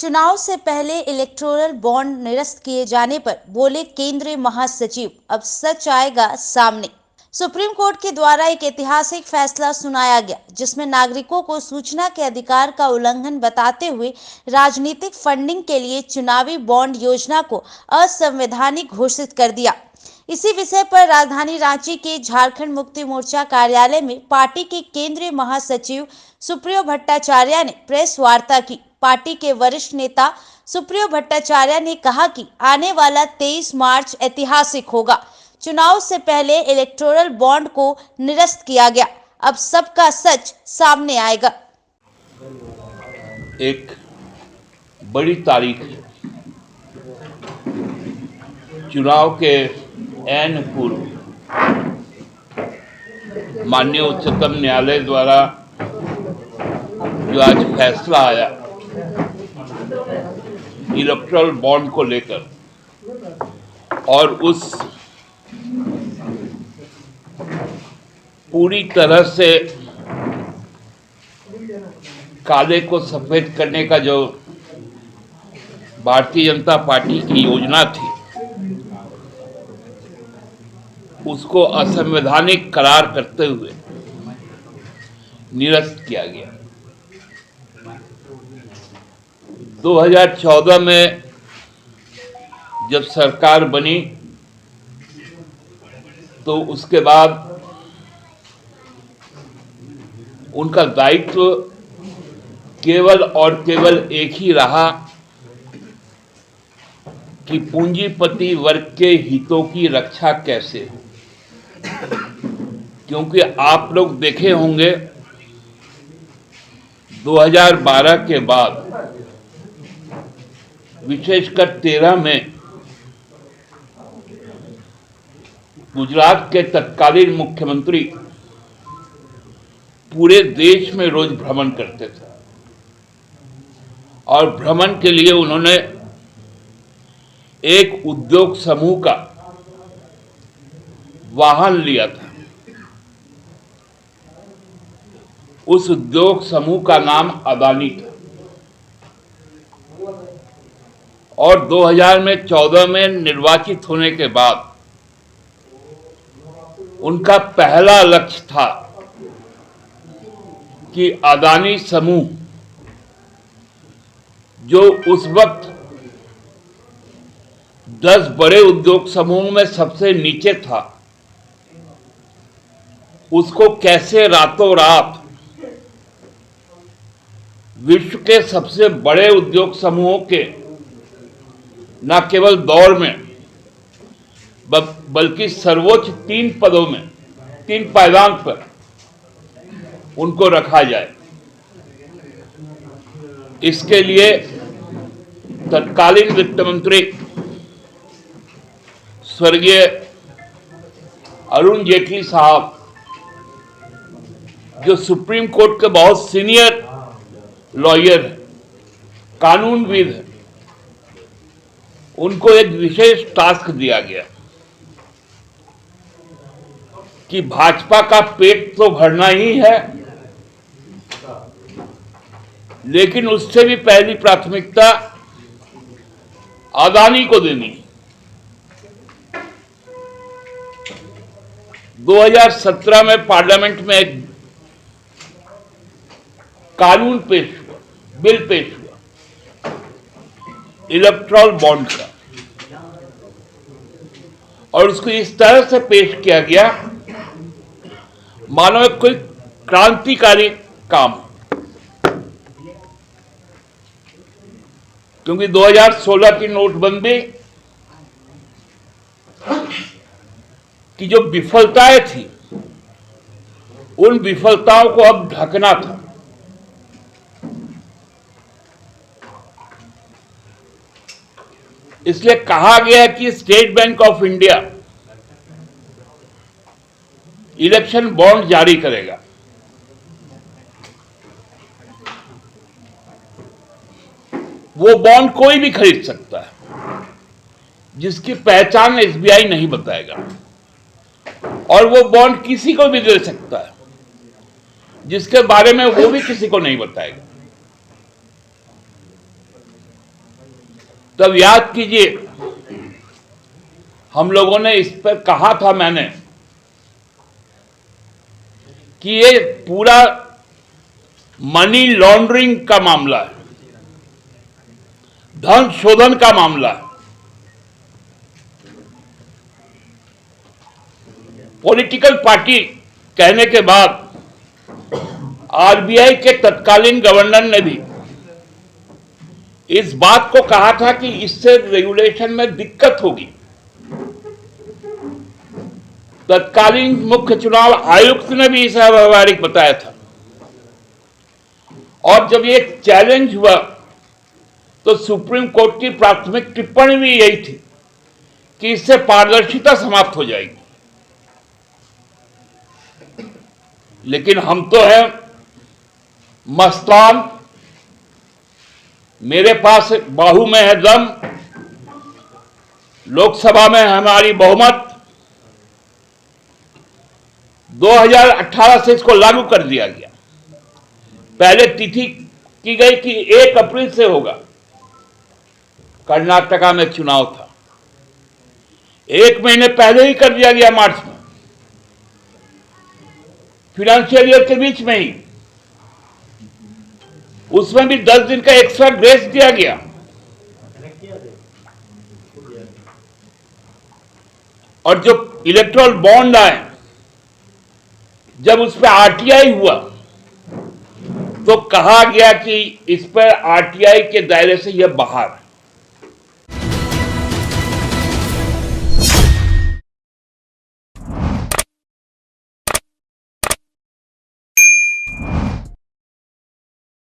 चुनाव से पहले इलेक्टोरल बॉन्ड निरस्त किए जाने पर बोले केंद्रीय महासचिव, अब सच आएगा सामने। सुप्रीम कोर्ट के द्वारा एक ऐतिहासिक फैसला सुनाया गया, जिसमें नागरिकों को सूचना के अधिकार का उल्लंघन बताते हुए राजनीतिक फंडिंग के लिए चुनावी बॉन्ड योजना को असंवैधानिक घोषित कर दिया। इसी विषय पर राजधानी रांची के झारखंड मुक्ति मोर्चा कार्यालय में पार्टी के केंद्रीय महासचिव सुप्रियो भट्टाचार्य ने प्रेस वार्ता की। पार्टी के वरिष्ठ नेता सुप्रियो भट्टाचार्य ने कहा कि आने वाला 23 मार्च ऐतिहासिक होगा। चुनाव से पहले इलेक्टोरल बॉन्ड को निरस्त किया गया, अब सबका सच सामने आएगा। एक बड़ी तारीख है, चुनाव के ऐन पूर्व माननीय उच्चतम न्यायालय द्वारा जो आज फैसला आया इलेक्टोरल बॉन्ड को लेकर, और उस पूरी तरह से काले को सफेद करने का जो भारतीय जनता पार्टी की योजना थी, उसको असंवैधानिक करार करते हुए निरस्त किया गया। 2014 में जब सरकार बनी तो उसके बाद उनका दायित्व केवल और केवल एक ही रहा कि पूंजीपति वर्ग के हितों की रक्षा कैसे हो। क्योंकि आप लोग देखे होंगे 2012 के बाद विशेषकर 13 में गुजरात के तत्कालीन मुख्यमंत्री पूरे देश में रोज भ्रमण करते थे, और भ्रमण के लिए उन्होंने एक उद्योग समूह का वाहन लिया था। उस उद्योग समूह का नाम अदानी था, और 2014 में निर्वाचित होने के बाद उनका पहला लक्ष्य था कि अदानी समूह, जो उस वक्त 10 बड़े उद्योग समूहों में सबसे नीचे था, उसको कैसे रातों रात विश्व के सबसे बड़े उद्योग समूहों के न केवल दौर में बल्कि सर्वोच्च 3 पदों में, 3 पायदान पर उनको रखा जाए। इसके लिए तत्कालीन वित्त मंत्री स्वर्गीय अरुण जेटली साहब, जो सुप्रीम कोर्ट के बहुत सीनियर लॉयर हैं, कानूनविद हैं, उनको एक विशेष टास्क दिया गया कि भाजपा का पेट तो भरना ही है, लेकिन उससे भी पहली प्राथमिकता अदानी को देनी। 2017 में पार्लियामेंट में एक कानून पेश हुआ, बिल पेश हुआ इलेक्टोरल बॉन्ड का, और उसको इस तरह से पेश किया गया मानो कोई क्रांतिकारी काम। क्योंकि 2016 की नोटबंदी की जो विफलताएं थी, उन विफलताओं को अब ढकना था। इसलिए कहा गया कि state bank of India election bond जारी करेगा। वो बॉन्ड कोई भी खरीद सकता है, जिसकी पहचान एसबीआई नहीं बताएगा, और वो बॉन्ड किसी को भी दे सकता है, जिसके बारे में वो भी किसी को नहीं बताएगा। तब याद कीजिए, हम लोगों ने इस पर कहा था मैंने कि ये पूरा मनी लॉन्ड्रिंग का मामला है, धन शोधन का मामला है। पॉलिटिकल पार्टी कहने के बाद आरबीआई के तत्कालीन गवर्नर ने भी इस बात को कहा था कि इससे रेगुलेशन में दिक्कत होगी। तत्कालीन मुख्य चुनाव आयुक्त ने भी इसे अव्यावहारिक बताया था। और जब ये चैलेंज हुआ तो सुप्रीम कोर्ट की प्राथमिक टिप्पणी भी यही थी कि इससे पारदर्शिता समाप्त हो जाएगी। लेकिन हम तो हैं मस्तान, मेरे पास बाहू में है दम, लोकसभा में हमारी बहुमत, 2018 से इसको लागू कर दिया गया। पहले तिथि की गई कि 1 अप्रैल से होगा। कर्नाटका में चुनाव था, 1 महीने पहले ही कर दिया गया, मार्च में, फाइनेंशियल ईयर के बीच में ही। उसमें भी 10 दिन का एक्स्ट्रा ग्रेस दिया गया। और जो इलेक्ट्रल बॉन्ड आए, जब उस पर आरटीआई हुआ तो कहा गया कि इस पर आरटीआई के दायरे से यह बाहर है।